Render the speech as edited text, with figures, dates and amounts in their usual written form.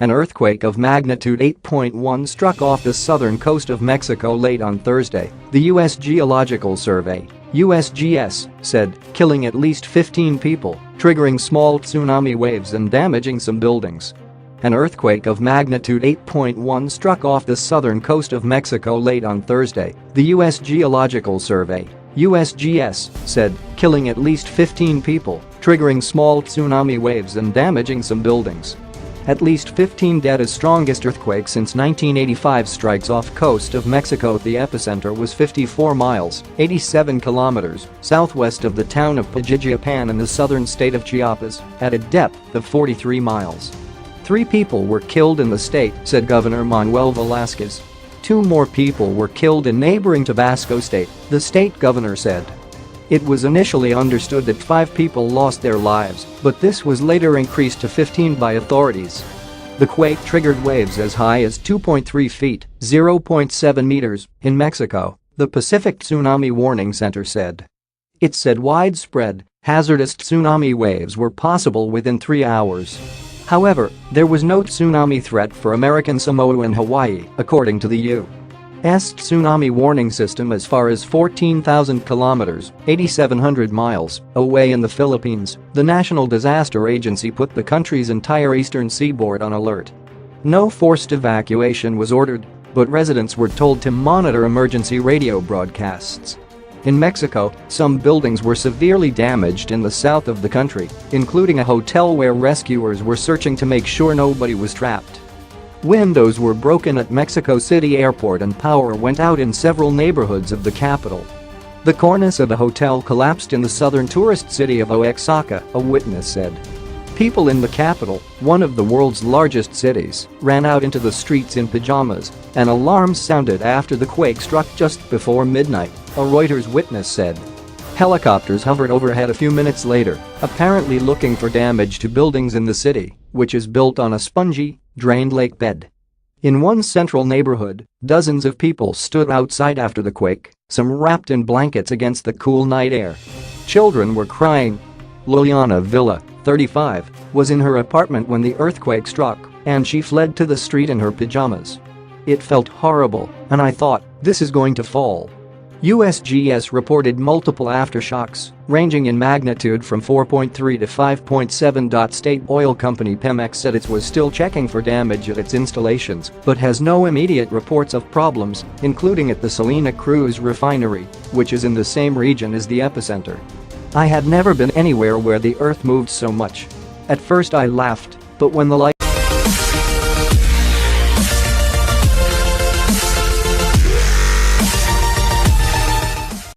An earthquake of magnitude 8.1 struck off the southern coast of Mexico late on Thursday, the U.S. Geological Survey (USGS) said, killing at least 15 people, triggering small tsunami waves and damaging some buildings. An earthquake of magnitude 8.1 struck off the southern coast of Mexico late on Thursday, the U.S. Geological Survey (USGS) said, killing at least 15 people, triggering small tsunami waves and damaging some buildings. At least 15 dead as strongest earthquake since 1985 strikes off coast of Mexico. The epicenter was 54 miles (87 kilometers) southwest of the town of Pajijiapan in the southern state of Chiapas, at a depth of 43 miles. 3 people were killed in the state, said Governor Manuel Velázquez. 2 more people were killed in neighboring Tabasco state, the state governor said. It was initially understood that 5 people lost their lives, but this was later increased to 15 by authorities. The quake triggered waves as high as 2.3 feet (0.7 meters) in Mexico, the Pacific Tsunami Warning Center said. It said widespread, hazardous tsunami waves were possible within 3 hours. However, there was no tsunami threat for American Samoa and Hawaii, according to the U.S. tsunami warning system as far as 14,000 kilometers (8,700 miles) away in the Philippines. The National Disaster Agency put the country's entire eastern seaboard on alert. No forced evacuation was ordered, but residents were told to monitor emergency radio broadcasts. In Mexico, some buildings were severely damaged in the south of the country, including a hotel where rescuers were searching to make sure nobody was trapped. Windows were broken at Mexico City Airport and power went out in several neighborhoods of the capital. The cornice of a hotel collapsed in the southern tourist city of Oaxaca, a witness said. People in the capital, one of the world's largest cities, ran out into the streets in pajamas, and alarms sounded after the quake struck just before midnight, a Reuters witness said. Helicopters hovered overhead a few minutes later, apparently looking for damage to buildings in the city, which is built on a spongy, drained lake bed. In one central neighborhood, dozens of people stood outside after the quake, some wrapped in blankets against the cool night air. Children were crying. Liliana Villa, 35, was in her apartment when the earthquake struck, and she fled to the street in her pajamas. It felt horrible, and I thought, this is going to fall. USGS reported multiple aftershocks, ranging in magnitude from 4.3 to 5.7. State oil company Pemex said it was still checking for damage at its installations, but has no immediate reports of problems, including at the Salina Cruz refinery, which is in the same region as the epicenter. I had never been anywhere where the earth moved so much. At first I laughed, but when the light